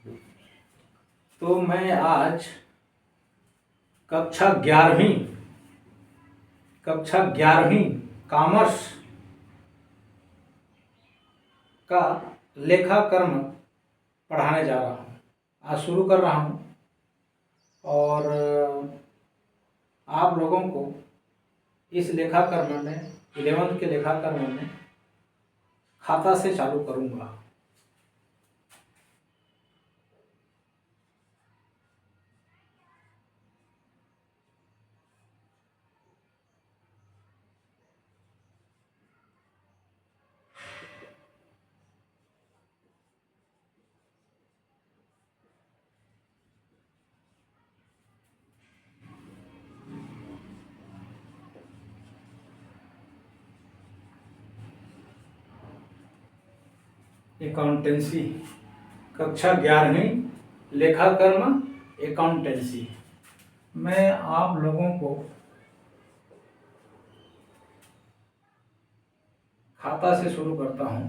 तो मैं आज कक्षा ग्यारहवीं कॉमर्स का लेखा कर्म पढ़ाने जा रहा हूँ। आज शुरू कर रहा हूँ और आप लोगों को इस लेखा कर्म में 11th के लेखा कर्म में खाता से चालू करूँगा। अकाउंटेंसी, कक्षा 11वीं लेखा कर्म अकाउंटेंसी। मैं आप लोगों को खाता से शुरू करता हूँ।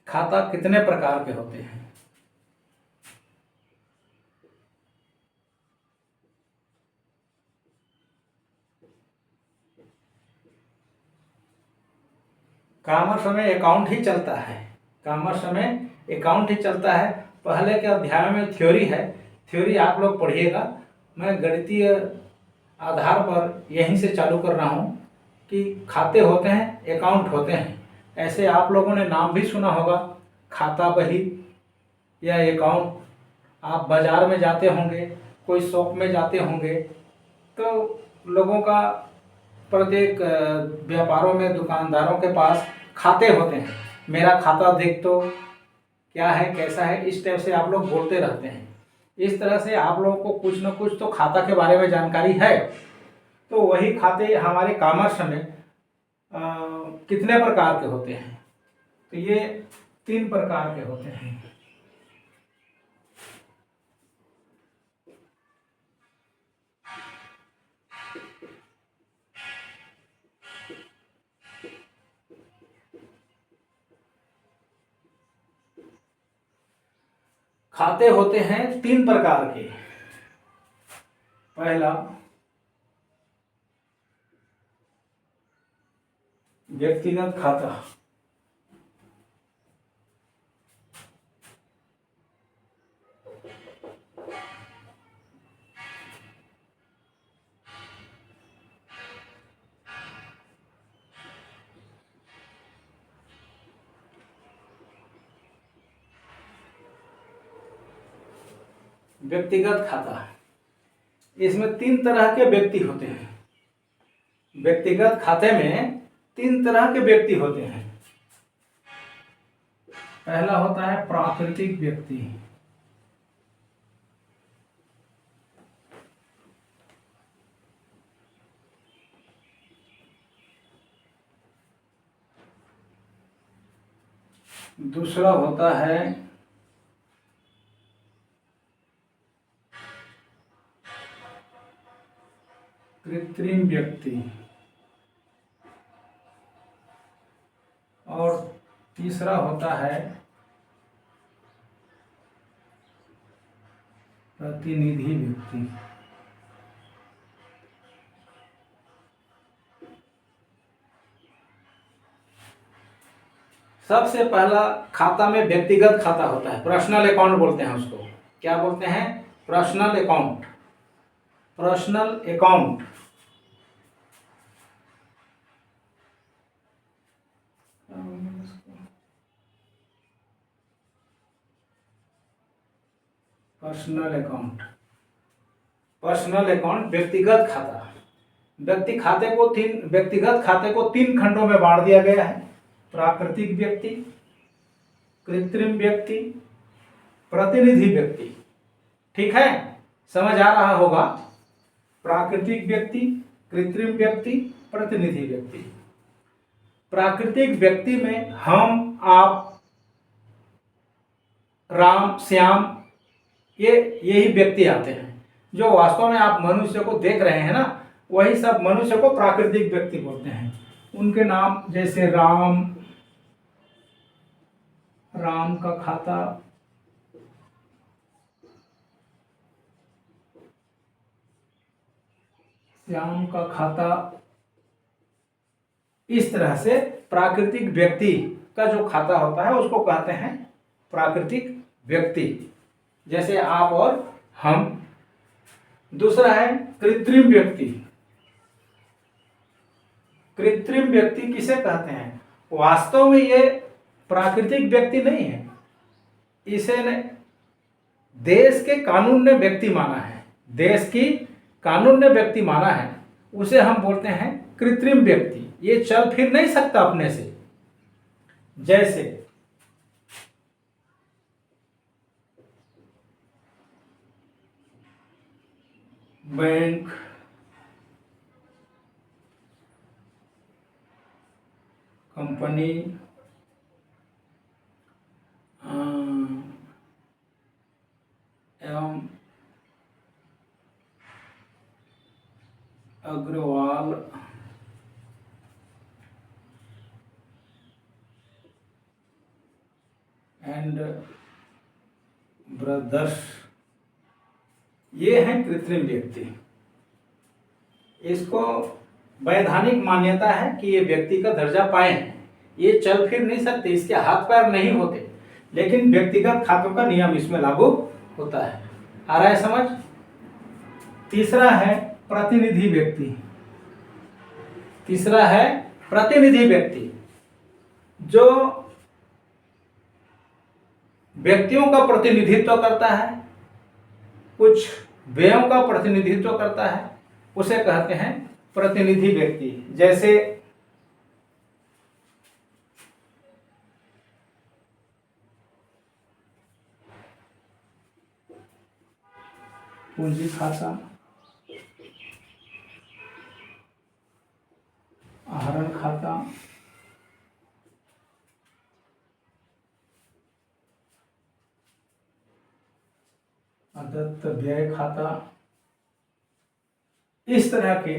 खाता कितने प्रकार के होते हैं? कॉमर्स में अकाउंट ही चलता है। पहले के अध्याय में थ्योरी है, थ्योरी आप लोग पढ़िएगा। मैं गणितीय आधार पर यहीं से चालू कर रहा हूँ कि खाते होते हैं, अकाउंट होते हैं। ऐसे आप लोगों ने नाम भी सुना होगा, खाता बही या अकाउंट। आप बाज़ार में जाते होंगे, कोई शॉप में जाते होंगे, तो लोगों का प्रत्येक व्यापारों में दुकानदारों के पास खाते होते हैं। मेरा खाता देख तो क्या है, कैसा है, इस टाइप से आप लोग बोलते रहते हैं। इस तरह से आप लोगों को कुछ न कुछ तो खाता के बारे में जानकारी है। तो वही खाते हमारे कॉमर्स में कितने प्रकार के होते हैं? तो ये 3 प्रकार के होते हैं। खाते होते हैं 3 प्रकार के। पहला व्यक्तिगत खाता, व्यक्तिगत खाता। इसमें 3 तरह के व्यक्ति होते हैं। व्यक्तिगत खाते में 3 तरह के व्यक्ति होते हैं। पहला होता है प्राकृतिक व्यक्ति। दूसरा होता है कृत्रिम व्यक्ति और तीसरा होता है प्रतिनिधि व्यक्ति। सबसे पहला खाता में व्यक्तिगत खाता होता है, पर्सनल अकाउंट बोलते हैं उसको। क्या बोलते हैं? Personal account. Personal account personal account व्यक्तिगत खाता। व्यक्तिगत खाते को 3 खंडों में बांट दिया गया है। प्राकृतिक व्यक्ति, कृत्रिम व्यक्ति, प्रतिनिधि व्यक्ति। ठीक है, समझ आ रहा होगा। प्राकृतिक व्यक्ति, कृत्रिम व्यक्ति, प्रतिनिधि व्यक्ति। प्राकृतिक व्यक्ति में हम, आप, राम, श्याम, यही व्यक्ति आते हैं। जो वास्तव में आप मनुष्य को देख रहे हैं ना, वही सब मनुष्य को प्राकृतिक व्यक्ति बोलते हैं। उनके नाम जैसे राम, राम का खाता, श्याम का खाता, इस तरह से प्राकृतिक व्यक्ति का जो खाता होता है उसको कहते हैं प्राकृतिक व्यक्ति, जैसे आप और हम। दूसरा है कृत्रिम व्यक्ति। कृत्रिम व्यक्ति किसे कहते हैं? वास्तव में ये प्राकृतिक व्यक्ति नहीं है, इसे ने देश के कानून ने व्यक्ति माना है, देश की कानून ने व्यक्ति माना है, उसे हम बोलते हैं कृत्रिम व्यक्ति। ये चल फिर नहीं सकता अपने से। जैसे बैंक, कंपनी, एवं अग्रवाल एंड ब्रदर्स, ये हैं कृत्रिम व्यक्ति। इसको वैधानिक मान्यता है कि ये व्यक्ति का दर्जा पाए हैं। ये चल फिर नहीं सकते, इसके हाथ पैर नहीं होते, लेकिन व्यक्तिगत खातों का नियम इसमें लागू होता है। आ रहा है समझ? तीसरा है प्रतिनिधि व्यक्ति। तीसरा है प्रतिनिधि व्यक्ति, जो व्यक्तियों का प्रतिनिधित्व करता है, कुछ व्ययों का प्रतिनिधित्व करता है, उसे कहते हैं प्रतिनिधि व्यक्ति। जैसे पूंजी खाता, आहरण खाता, अदत्त व्यय खाता, इस तरह के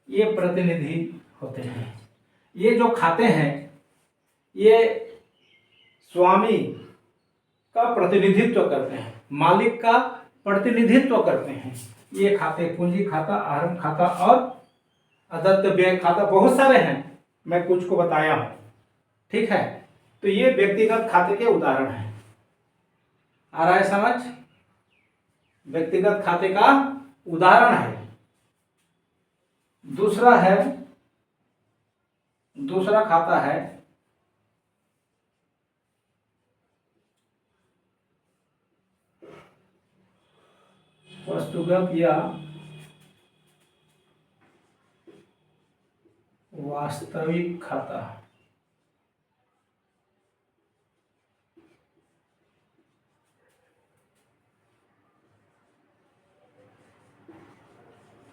ये प्रतिनिधि होते हैं। ये जो खाते हैं ये स्वामी का प्रतिनिधित्व करते हैं, मालिक का प्रतिनिधित्व करते हैं। ये खाते पूंजी खाता, आहरण खाता और अदत्त व्यय खाता, बहुत सारे हैं, मैं कुछ को बताया हूं। ठीक है, तो ये व्यक्तिगत खाते के उदाहरण हैं। आ रहा है समझ? व्यक्तिगत खाते का उदाहरण है। दूसरा खाता है वस्तुगत या वास्तविक खाता।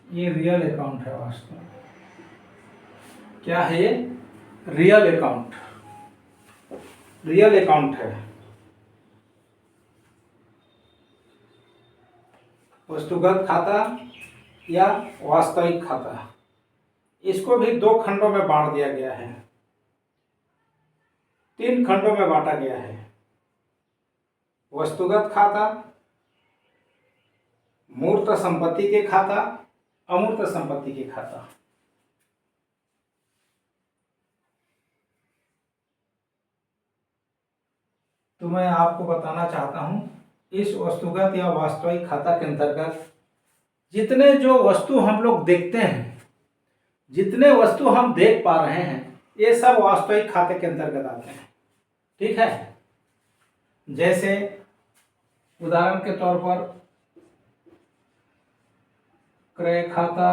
ये रियल अकाउंट है। वास्तव में क्या है ये? रियल अकाउंट, रियल अकाउंट है। वस्तुगत खाता या वास्तविक खाता, इसको भी दो खंडों में बांट दिया गया है, तीन खंडों में बांटा गया है। वस्तुगत खाता, मूर्त संपत्ति के खाता, अमूर्त संपत्ति के खाता। तो मैं आपको बताना चाहता हूं, इस वस्तुगत या वास्तविक खाता के अंतर्गत जितने जो वस्तु हम लोग देखते हैं, जितने वस्तु हम देख पा रहे हैं, ये सब वास्तविक खाते के अंतर्गत आते हैं। ठीक है, जैसे उदाहरण के तौर पर क्रय खाता,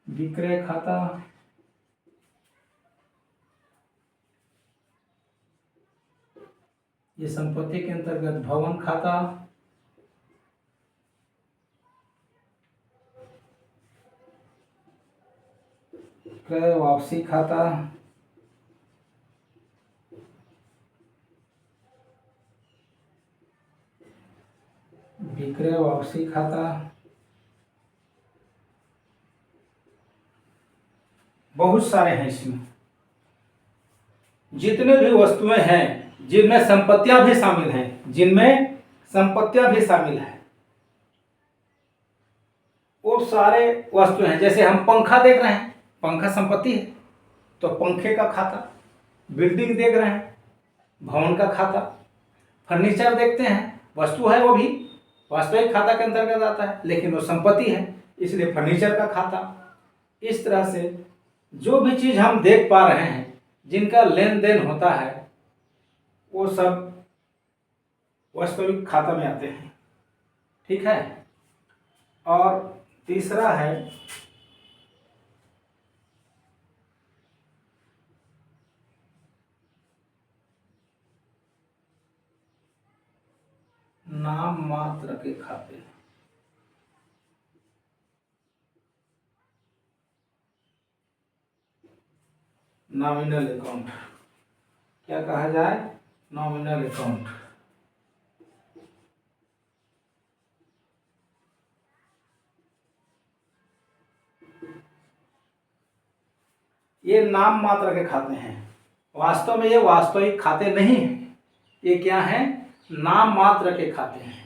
विक्रय खाता, ये संपत्ति के अंतर्गत भवन खाता, क्रय वापसी खाता, विक्रय वापसी खाता, बहुत सारे हैं इसमें। जितने भी वस्तुएं हैं जिनमें संपत्तियां भी शामिल हैं, जिनमें संपत्तियां भी शामिल हैं, वो सारे वस्तु हैं। जैसे हम पंखा देख रहे हैं, पंखा संपत्ति है, तो पंखे का खाता। बिल्डिंग देख रहे हैं, भवन का खाता। फर्नीचर देखते हैं, वस्तु है, वो भी वास्तविक खाता के अंतर्गत आता है, लेकिन वो संपत्ति है, इसलिए फर्नीचर का खाता। इस तरह से जो भी चीज हम देख पा रहे हैं, जिनका लेन देन होता है, वो सब वास्तविक खाता में आते हैं। ठीक है। और तीसरा है नाम मात्र के खाते। नॉमिनल अकाउंट, क्या कहा जाए, नॉमिनल अकाउंट। ये नाम मात्र के खाते हैं, वास्तव में ये वास्तविक खाते नहीं हैं। ये क्या हैं, नाम मात्र के खाते हैं,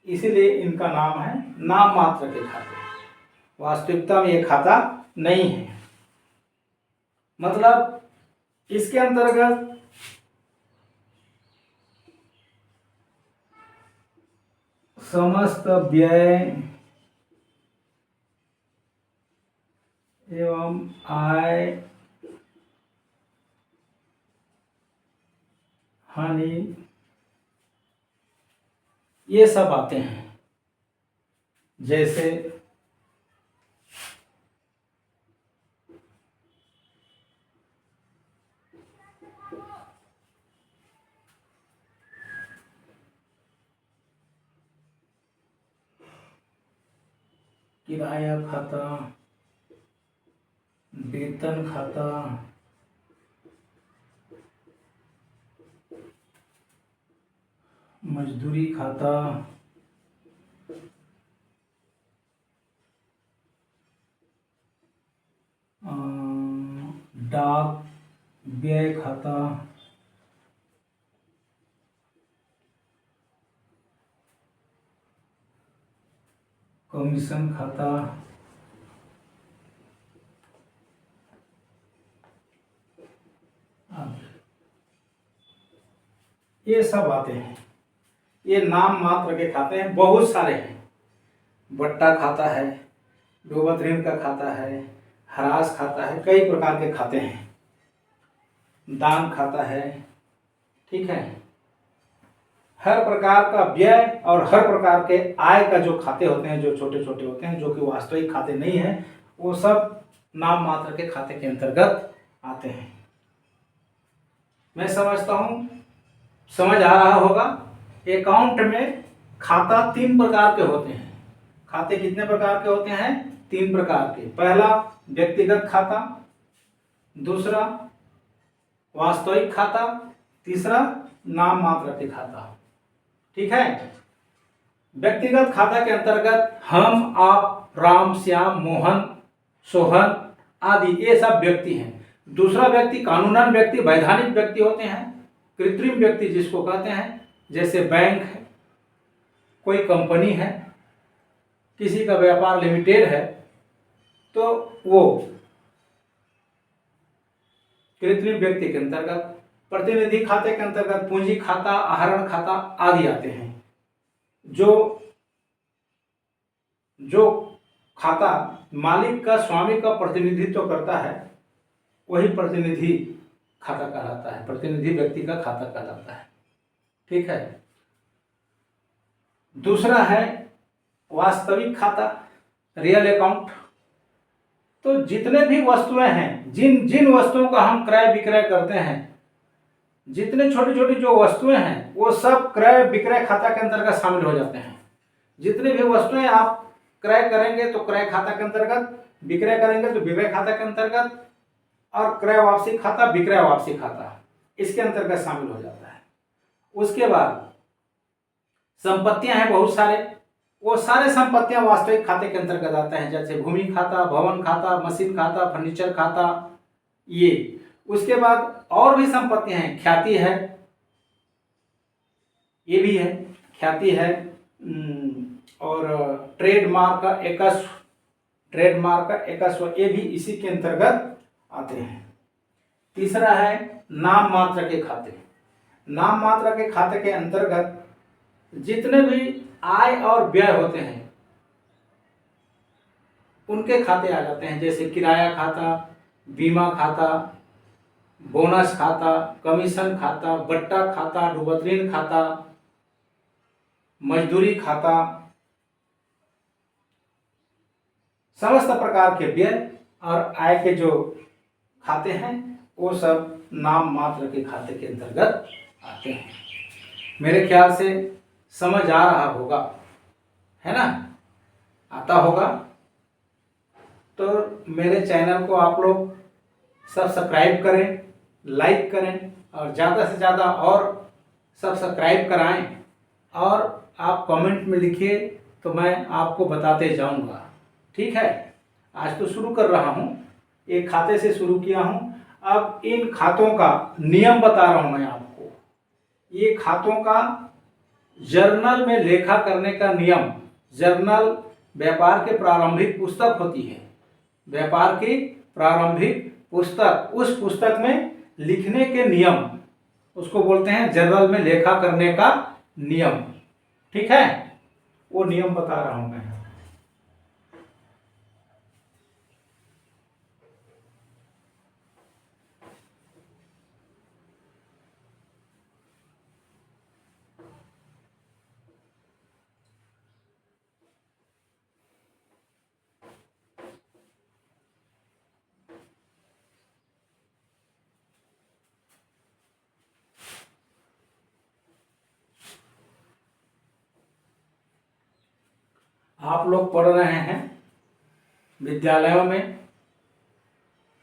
इसीलिए इनका नाम है नाम मात्र के खाते। वास्तविकता में ये खाता नहीं है। मतलब इसके अंतर्गत समस्त व्यय एवं आय हानि ये सब आते हैं। जैसे किराया खाता, वेतन खाता, मजदूरी खाता, डाक व्यय खाता, कमीशन खाता, ये सब आते हैं। ये नाम मात्र के खाते हैं, बहुत सारे हैं। बट्टा खाता है, डूबत ऋण का खाता है, हरास खाता है, कई प्रकार के खाते हैं। दान खाता है। ठीक है। हर प्रकार का व्यय और हर प्रकार के आय का जो खाते होते हैं, जो छोटे छोटे होते हैं, जो कि वास्तविक खाते नहीं है, वो सब नाम मात्र के खाते के अंतर्गत आते हैं। मैं समझता हूँ समझ आ रहा होगा। अकाउंट में खाता 3 प्रकार के होते हैं। खाते कितने प्रकार के होते हैं, 3 प्रकार के। पहला व्यक्तिगत खाता, दूसरा वास्तविक खाता, तीसरा नाम मात्र के खाता। ठीक है। व्यक्तिगत खाता के अंतर्गत हम, आप, राम, श्याम, मोहन, सोहन आदि ये सब व्यक्ति हैं। दूसरा व्यक्ति कानूनन व्यक्ति, वैधानिक व्यक्ति होते हैं। कृत्रिम व्यक्ति जिसको कहते हैं, जैसे बैंक है, कोई कंपनी है, किसी का व्यापार लिमिटेड है, तो वो कृत्रिम व्यक्ति के अंतर्गत। प्रतिनिधि खाते के अंतर्गत पूंजी खाता, आहरण खाता आदि आते हैं। जो खाता मालिक का, स्वामी का प्रतिनिधित्व करता है, वही प्रतिनिधि खाता कहलाता है, प्रतिनिधि व्यक्ति का खाता कहलाता है। ठीक है। दूसरा है वास्तविक खाता, रियल अकाउंट। तो जितने भी वस्तुएं हैं, जिन जिन वस्तुओं का हम क्रय विक्रय करते हैं, जितने छोटी छोटी जो वस्तुएं हैं, वो सब क्रय विक्रय खाता के अंतर्गत शामिल हो जाते हैं। जितनी भी वस्तुएं आप क्रय करेंगे तो क्रय खाता के अंतर्गत, विक्रय करेंगे तो विक्रय खाता के अंतर्गत, और क्रय वापसी खाता, विक्रय वापसी खाता इसके अंतर्गत शामिल हो जाता है। उसके बाद संपत्तियां हैं बहुत सारे, वो सारे संपत्तियां वास्तविक खाते के अंतर्गत आते हैं, जैसे भूमि खाता, भवन खाता, मशीन खाता, फर्नीचर खाता, ये। उसके बाद और भी संपत्तियां हैं, ख्याति है, ये भी है, ख्याति है, और ट्रेडमार्क का एकस्व, ट्रेडमार्क का एकस्व, ये भी इसी के अंतर्गत आते हैं। तीसरा है नाम मात्र के खाते। नाम मात्र के खाते के अंतर्गत जितने भी आय और व्यय होते हैं उनके खाते आ जाते हैं, जैसे किराया खाता, बीमा खाता, बोनस खाता, कमीशन खाता, बट्टा खाता, डुबतरीन खाता, मजदूरी खाता, समस्त प्रकार के व्यय और आय के जो खाते हैं वो सब नाम मात्र के खाते के अंतर्गत आते हैं। मेरे ख्याल से समझ आ रहा होगा, है ना, आता होगा। तो मेरे चैनल को आप लोग सब्सक्राइब करें, लाइक करें और ज़्यादा से ज़्यादा और सब्सक्राइब कराएं, और आप कमेंट में लिखिए तो मैं आपको बताते जाऊंगा। ठीक है, आज तो शुरू कर रहा हूं, एक खाते से शुरू किया हूं। अब इन खातों का नियम बता रहा हूं मैं आपको। ये खातों का जर्नल में लेखा करने का नियम, जर्नल व्यापार के प्रारंभिक पुस्तक होती है, व्यापार की प्रारंभिक पुस्तक, उस पुस्तक में लिखने के नियम, उसको बोलते हैं जर्नल में लेखा करने का नियम। ठीक है, वो नियम बता रहा हूं मैं। आप लोग पढ़ रहे हैं विद्यालयों में,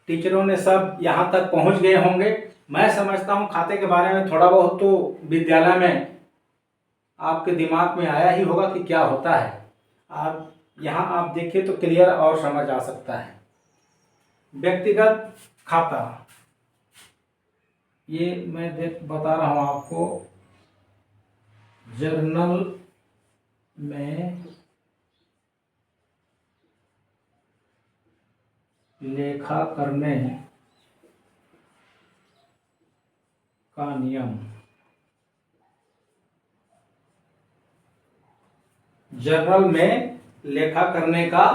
टीचरों ने सब यहाँ तक पहुँच गए होंगे। मैं समझता हूँ खाते के बारे में थोड़ा बहुत तो विद्यालय में आपके दिमाग में आया ही होगा कि क्या होता है। आप यहाँ आप देखिए तो क्लियर और समझ आ सकता है। व्यक्तिगत खाता, ये मैं बता रहा हूँ आपको, जर्नल में लेखा करने का नियम। जर्नल में लेखा करने का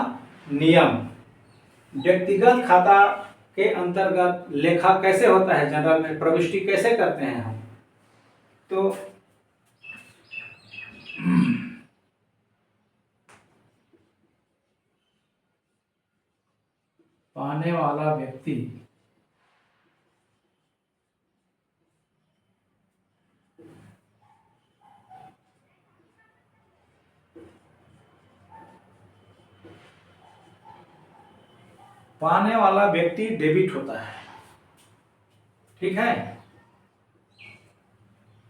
नियम। व्यक्तिगत खाता के अंतर्गत लेखा कैसे होता है, जर्नल में प्रविष्टि कैसे करते हैं हम, तो पाने वाला व्यक्ति डेबिट होता है। ठीक है,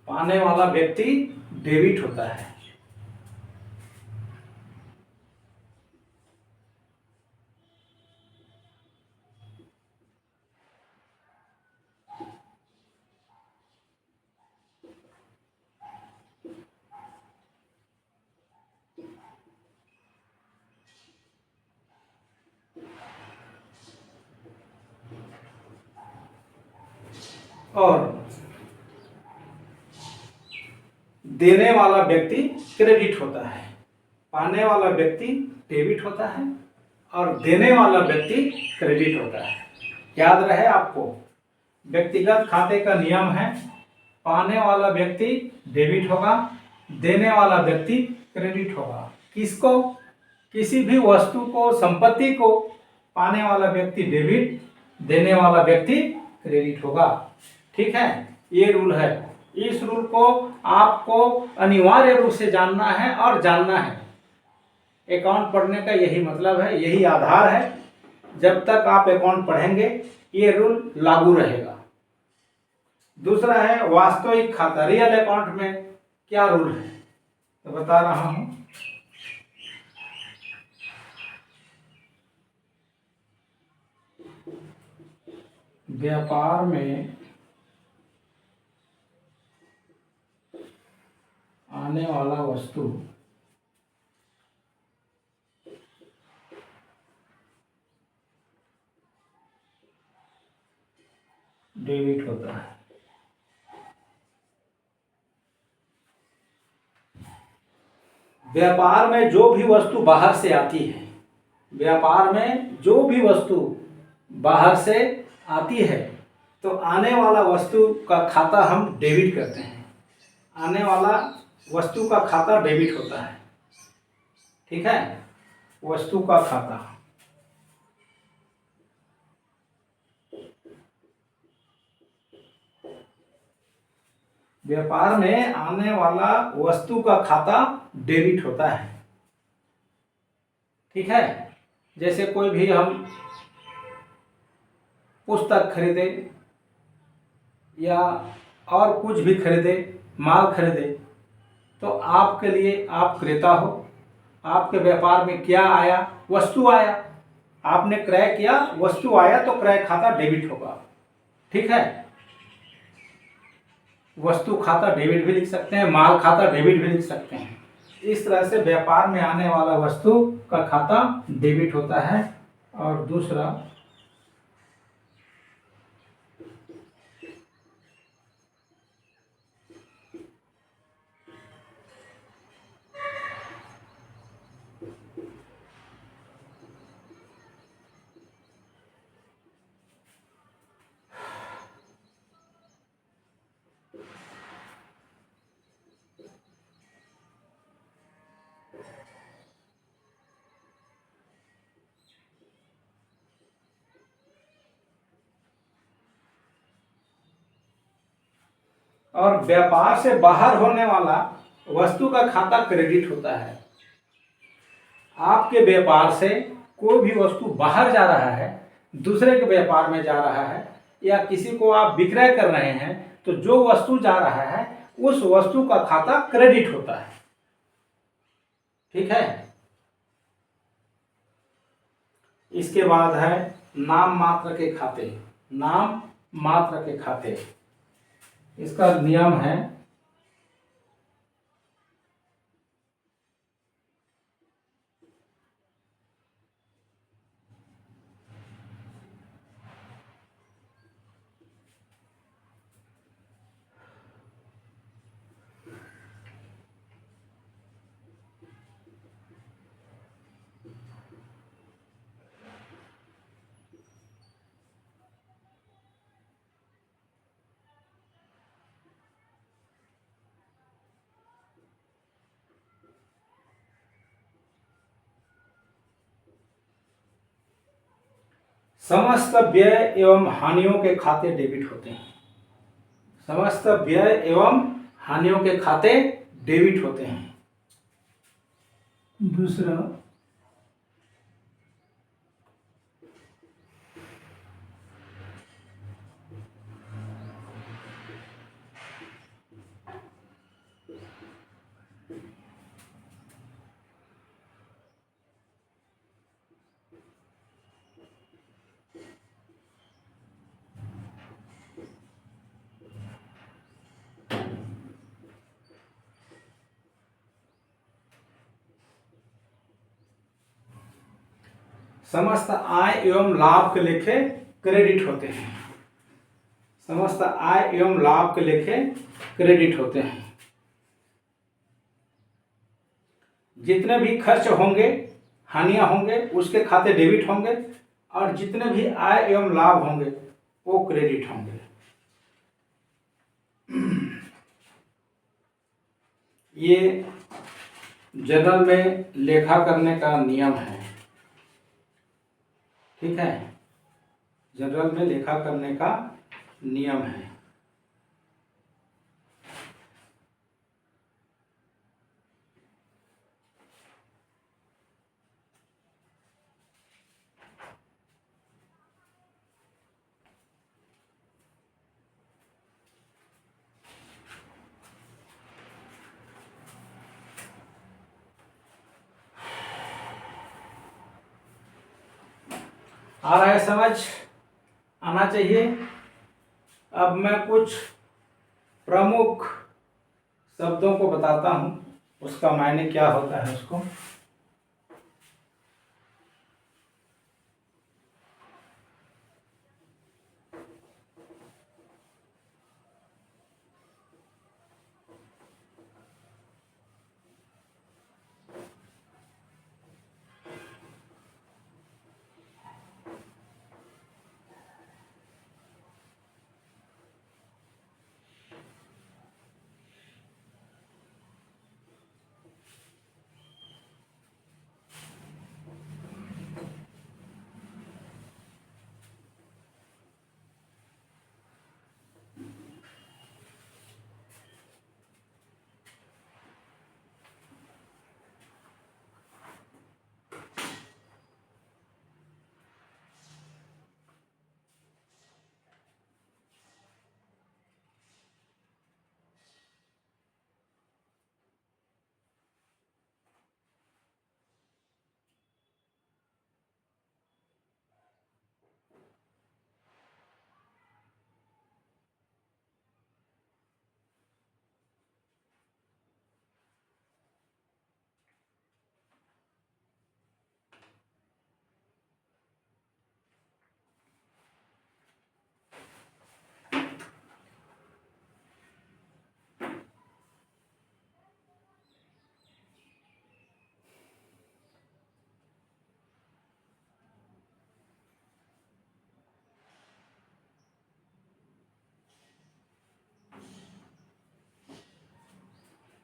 पाने वाला व्यक्ति डेबिट होता है। और देने वाला व्यक्ति क्रेडिट होता है। पाने वाला व्यक्ति डेबिट होता है और देने वाला व्यक्ति क्रेडिट होता है। याद रहे आपको, व्यक्तिगत खाते का नियम है, पाने वाला व्यक्ति डेबिट होगा, देने वाला व्यक्ति क्रेडिट होगा। किसको? किसी भी वस्तु को, संपत्ति को पाने वाला व्यक्ति डेबिट, देने वाला व्यक्ति क्रेडिट होगा। ठीक है, ये रूल है। इस रूल को आपको अनिवार्य रूप से जानना है और जानना है। अकाउंट पढ़ने का यही मतलब है, यही आधार है। जब तक आप अकाउंट पढ़ेंगे ये रूल लागू रहेगा। दूसरा है वास्तविक खाता, रियल अकाउंट में क्या रूल है। तो बता रहा हूं, व्यापार में आने वाला वस्तु डेबिट होता है। व्यापार में जो भी वस्तु बाहर से आती है, व्यापार में जो भी वस्तु बाहर से आती है, तो आने वाला वस्तु का खाता हम डेबिट करते हैं। आने वाला वस्तु का खाता डेबिट होता है। ठीक है, वस्तु का खाता। व्यापार में आने वाला वस्तु का खाता डेबिट होता है। ठीक है, जैसे कोई भी हम पुस्तक खरीदे या और कुछ भी खरीदे, माल खरीदे, तो आपके लिए, आप क्रेता हो, आपके व्यापार में क्या आया? वस्तु आया, आपने क्रय किया, वस्तु आया, तो क्रय खाता डेबिट होगा। ठीक है, वस्तु खाता डेबिट भी लिख सकते हैं, माल खाता डेबिट भी लिख सकते हैं। इस तरह से व्यापार में आने वाला वस्तु का खाता डेबिट होता है। और दूसरा, और व्यापार से बाहर होने वाला वस्तु का खाता क्रेडिट होता है। आपके व्यापार से कोई भी वस्तु बाहर जा रहा है, दूसरे के व्यापार में जा रहा है, या किसी को आप विक्रय कर रहे हैं, तो जो वस्तु जा रहा है उस वस्तु का खाता क्रेडिट होता है। ठीक है, इसके बाद है नाम मात्र के खाते। नाम मात्र के खाते, इसका नियम है समस्त व्यय एवं हानियों के खाते डेबिट होते हैं। समस्त व्यय एवं हानियों के खाते डेबिट होते हैं। दूसरा, समस्त आय एवं लाभ के लेखे क्रेडिट होते हैं। समस्त आय एवं लाभ के लेखे क्रेडिट होते हैं। जितने भी खर्च होंगे, हानियां होंगे, उसके खाते डेबिट होंगे, और जितने भी आय एवं लाभ होंगे वो क्रेडिट होंगे। ये जनरल में लेखा करने का नियम है। ठीक है, जनरल में लेखा करने का नियम है। आ रहा है समझ, आना चाहिए। अब मैं कुछ प्रमुख शब्दों को बताता हूँ, उसका मायने क्या होता है उसको।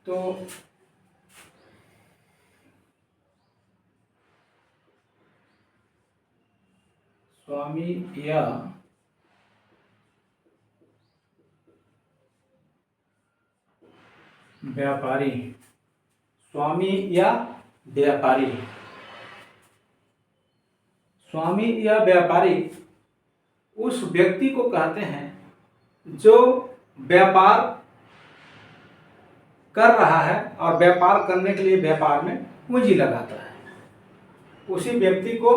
तो स्वामी या व्यापारी, स्वामी या व्यापारी, स्वामी या व्यापारी उस व्यक्ति को कहते हैं जो व्यापार कर रहा है और व्यापार करने के लिए व्यापार में पूंजी लगाता है, उसी व्यक्ति को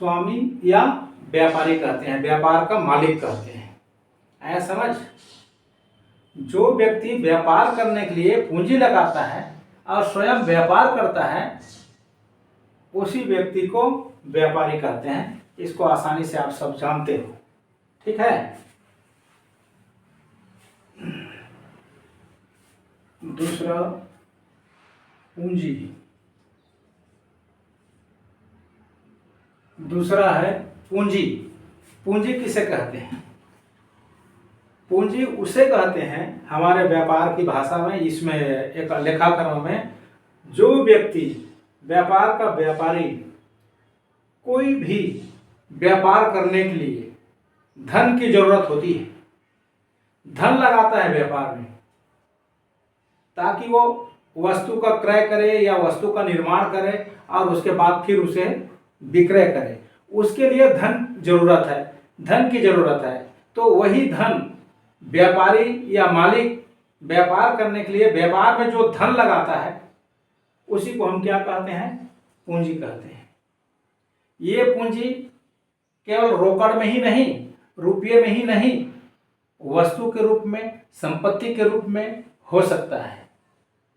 स्वामी या व्यापारी कहते हैं, व्यापार का मालिक कहते हैं। आया समझ? जो व्यक्ति व्यापार करने के लिए पूंजी लगाता है और स्वयं व्यापार करता है, उसी व्यक्ति को व्यापारी कहते हैं। इसको आसानी से आप सब जानते हो, ठीक है। दूसरा पूंजी, दूसरा है पूंजी। पूंजी किसे कहते हैं? पूंजी उसे कहते हैं हमारे व्यापार की भाषा में, इसमें एक लेखाकरण में, जो व्यक्ति व्यापार का व्यापारी कोई भी व्यापार करने के लिए धन की जरूरत होती है, धन लगाता है व्यापार में ताकि वो वस्तु का क्रय करे या वस्तु का निर्माण करे और उसके बाद फिर उसे विक्रय करे। उसके लिए धन जरूरत है, धन की जरूरत है। तो वही धन व्यापारी या मालिक व्यापार करने के लिए व्यापार में जो धन लगाता है उसी को हम क्या कहते हैं? पूंजी कहते हैं। ये पूंजी केवल रोकड़ में ही नहीं, रुपये में ही नहीं, वस्तु के रूप में, संपत्ति के रूप में हो सकता है,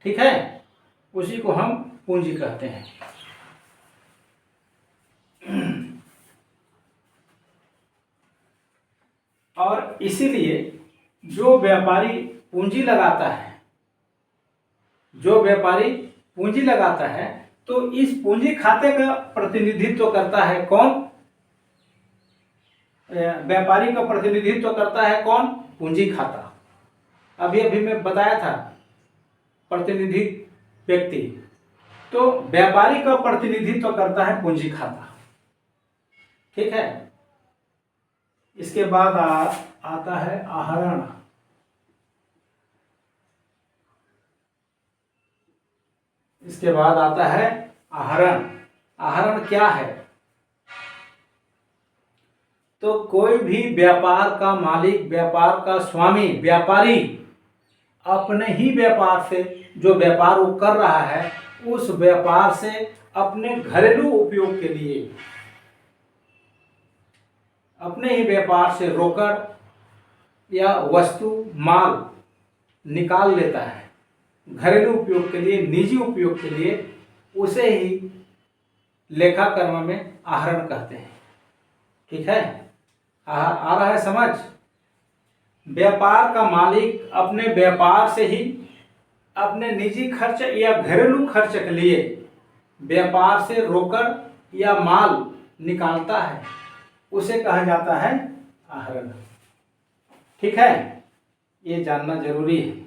ठीक है। उसी को हम पूंजी कहते हैं। और इसीलिए जो व्यापारी पूंजी लगाता है, जो व्यापारी पूंजी लगाता है, तो इस पूंजी खाते का प्रतिनिधित्व करता है कौन? व्यापारी का प्रतिनिधित्व करता है कौन? पूंजी खाता। अभी अभी मैं बताया था प्रतिनिधि व्यक्ति, तो व्यापारी का प्रतिनिधित्व करता है पूंजी खाता, ठीक है। इसके बाद आता है आहरण। इसके बाद आता है आहरण। आहरण क्या है? तो कोई भी व्यापार का मालिक, व्यापार का स्वामी, व्यापारी अपने ही व्यापार से, जो व्यापार वो कर रहा है, उस व्यापार से अपने घरेलू उपयोग के लिए अपने ही व्यापार से रोकड़ या वस्तु माल निकाल लेता है घरेलू उपयोग के लिए, निजी उपयोग के लिए, उसे ही लेखा कर्म में आहरण कहते हैं। ठीक है, आ रहा है समझ? व्यापार का मालिक अपने व्यापार से ही अपने निजी खर्च या घरेलू खर्च के लिए व्यापार से रोकड़ या माल निकालता है, उसे कहा जाता है आहरण। ठीक है, ये जानना जरूरी है।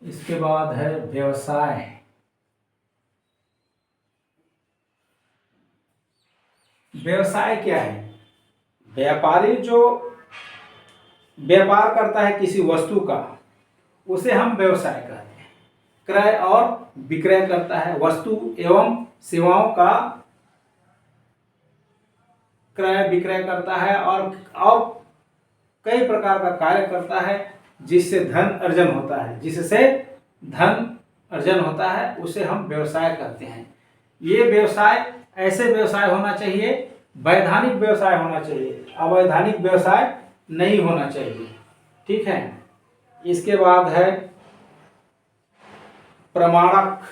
इसके बाद है व्यवसाय। व्यवसाय क्या है? व्यापारी जो व्यापार करता है किसी वस्तु का, उसे हम व्यवसाय कहते हैं। क्रय और विक्रय करता है, वस्तु एवं सेवाओं का क्रय विक्रय करता है और कई प्रकार का कार्य करता है जिससे धन अर्जन होता है, जिससे धन अर्जन होता है, उसे हम व्यवसाय कहते हैं। ये व्यवसाय ऐसे व्यवसाय होना चाहिए, वैधानिक व्यवसाय होना चाहिए, अवैधानिक व्यवसाय नहीं होना चाहिए। ठीक है, इसके बाद है प्रमाणक।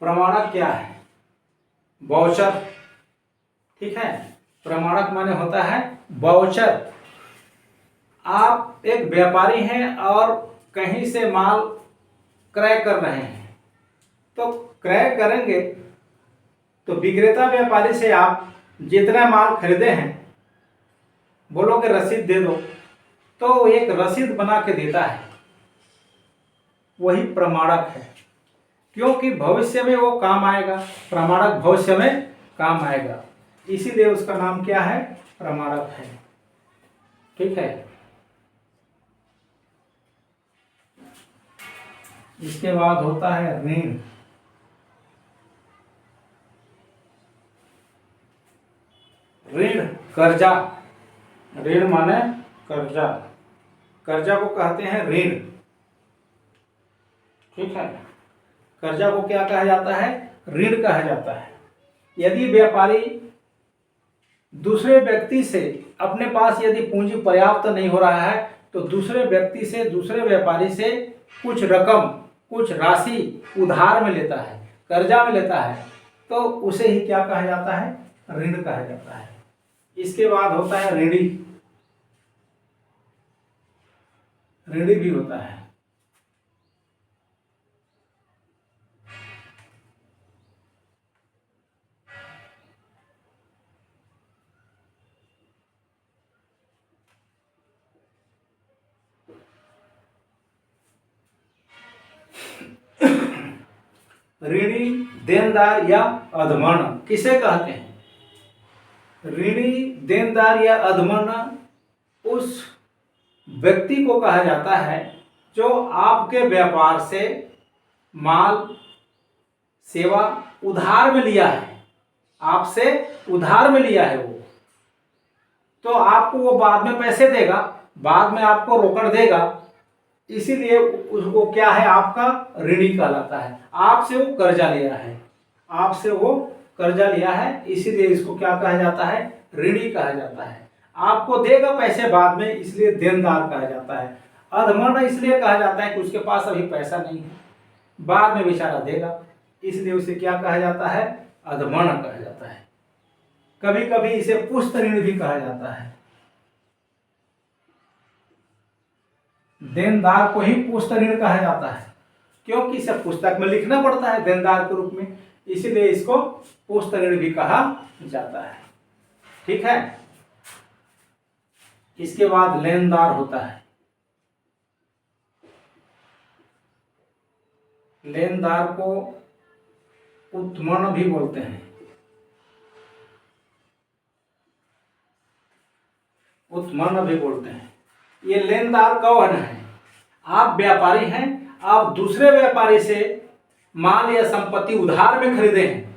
प्रमाणक क्या है? वाउचर। ठीक है, प्रमाणक माने होता है वाउचर। आप एक व्यापारी हैं और कहीं से माल क्रय कर रहे हैं, तो क्रय करेंगे तो विक्रेता व्यापारी से आप जितना माल खरीदे हैं बोलोगे रसीद दे दो, तो एक रसीद बना के देता है, वही प्रमाणक है। क्योंकि भविष्य में वो काम आएगा, प्रमाणक भविष्य में काम आएगा, इसीलिए उसका नाम क्या है? प्रमाणक है। ठीक है, इसके बाद होता है ऋण। ऋण कर्जा, ऋण माने कर्जा, कर्जा को कहते हैं ऋण। ठीक है, कर्जा को क्या कहा जाता है? ऋण कहा जाता है। यदि व्यापारी दूसरे व्यक्ति से, अपने पास यदि पूंजी पर्याप्त नहीं हो रहा है, तो दूसरे व्यक्ति से, दूसरे व्यापारी से कुछ रकम, कुछ राशि उधार में लेता है, कर्जा में लेता है, तो उसे ही क्या कहा जाता है? ऋण कहा जाता है। इसके बाद होता है ऋणी। ऋणी भी होता है। ऋणी, देनदार या अधमर्ण किसे कहते हैं? ऋणी, देनदार या अधमर्ण उस व्यक्ति को कहा जाता है जो आपके व्यापार से माल, सेवा उधार में लिया है, आपसे उधार में लिया है वो, तो आपको वो बाद में पैसे देगा, बाद में आपको रोकड़ देगा, इसीलिए उसको क्या है? आपका ऋणी कहलाता है। आपसे वो कर्जा लिया है, आपसे वो कर्जा लिया है, इसीलिए इसको क्या कहा जाता है? ऋणी कहा जाता है। आपको देगा पैसे बाद में, इसलिए देनदार कहा जाता है। अधमर्ण इसलिए कहा जाता है कि उसके पास अभी पैसा नहीं है, बाद में बेचारा देगा, इसलिए उसे क्या कहा जाता है? अधमर्ण कहा जाता है। कभी कभी इसे पुस्त ऋण भी कहा जाता है। देनदार को ही पुस्त ऋण कहा जाता है, क्योंकि इसे पुस्तक में लिखना पड़ता है देनदार के रूप में, इसीलिए इसको पुस्त ऋण भी कहा जाता है। ठीक है, इसके बाद लेनदार होता है। लेनदार को उत्मन्न भी बोलते हैं। उत्मन्न भी बोलते हैं। ये लेनदार कौन है? आप व्यापारी हैं, आप दूसरे व्यापारी से माल या संपत्ति उधार में खरीदे हैं।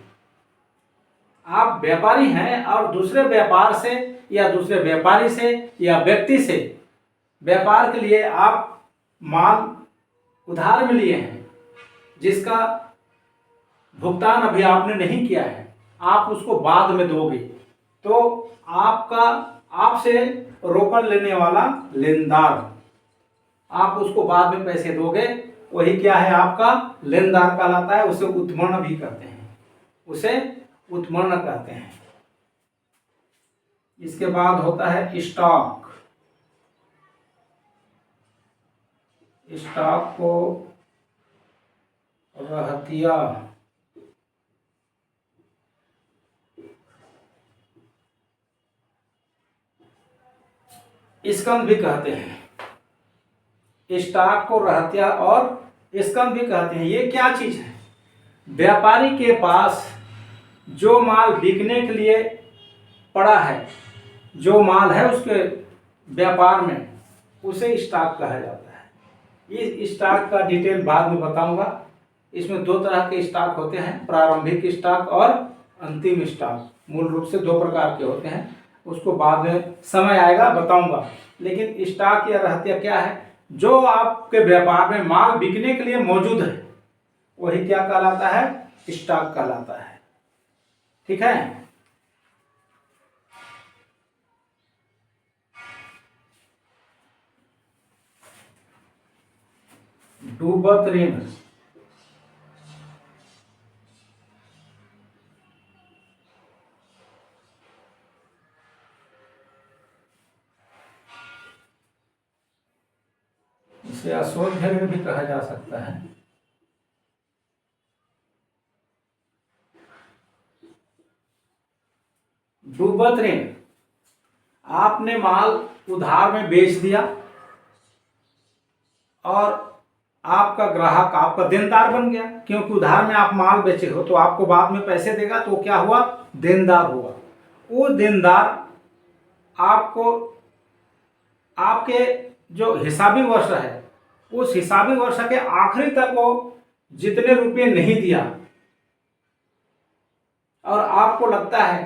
आप व्यापारी हैं और दूसरे व्यापार से या दूसरे व्यापारी से या व्यक्ति से व्यापार के लिए आप माल उधार में लिए हैं, जिसका भुगतान अभी आपने नहीं किया है, आप उसको बाद में दोगे, तो आपका आपसे रोकड़ लेने वाला लेनदार, आप उसको बाद में पैसे दोगे, वही क्या है? आपका लेनदार कहलाता है। उसे उत्मर्ण भी कहते हैं, उसे उत्मर्ण कहते हैं। इसके बाद होता है स्टॉक। स्टॉक को रहतिया स्कंद भी कहते हैं। स्टॉक को रहतिया और स्कंद भी कहते हैं। ये क्या चीज है? व्यापारी के पास जो माल बिकने के लिए पड़ा है, जो माल है उसके व्यापार में, उसे स्टॉक कहा जाता है। इस स्टॉक का डिटेल बाद में बताऊंगा। इसमें दो तरह के स्टॉक होते हैं, प्रारंभिक स्टॉक और अंतिम स्टॉक। मूल रूप से दो प्रकार के होते हैं, उसको बाद में समय आएगा बताऊंगा। लेकिन स्टॉक या रहतिया क्या है? जो आपके व्यापार में माल बिकने के लिए मौजूद है, वही क्या कहलाता है? स्टॉक कहलाता है। ठीक है। डूबत ऋण। इसे अशोध्य ऋण भी कहा जा सकता है। डूबत ऋण, आपने माल उधार में बेच दिया और आपका ग्राहक आपका देनदार बन गया, क्योंकि उधार में आप माल बेचे हो तो आपको बाद में पैसे देगा, तो क्या हुआ? देनदार हुआ। वो देनदार आपको आपके जो हिसाबी वर्ष है, उस हिसाबी वर्ष के आखिरी तक वो जितने रुपये नहीं दिया और आपको लगता है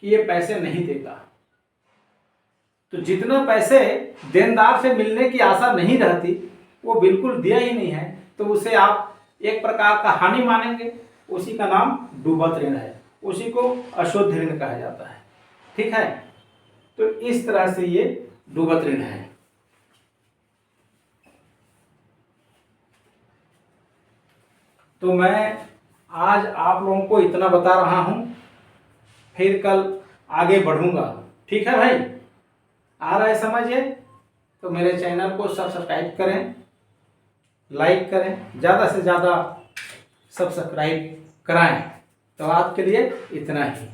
कि ये पैसे नहीं देगा, तो जितना पैसे देनदार से मिलने की आशा नहीं रहती, वो बिल्कुल दिया ही नहीं है, तो उसे आप एक प्रकार का हानि मानेंगे। उसी का नाम डूबत ऋण है, उसी को अशुद्ध ऋण कहा जाता है। ठीक है। तो इस तरह से ये डूबत ऋण है। तो मैं आज आप लोगों को इतना बता रहा हूं, फिर कल आगे बढ़ूंगा। ठीक है भाई, आ रहा है समझ ये? तो मेरे चैनल को सब्सक्राइब करें, लाइक करें, ज़्यादा से ज़्यादा सब्सक्राइब कराएं। तो आज के लिए इतना ही।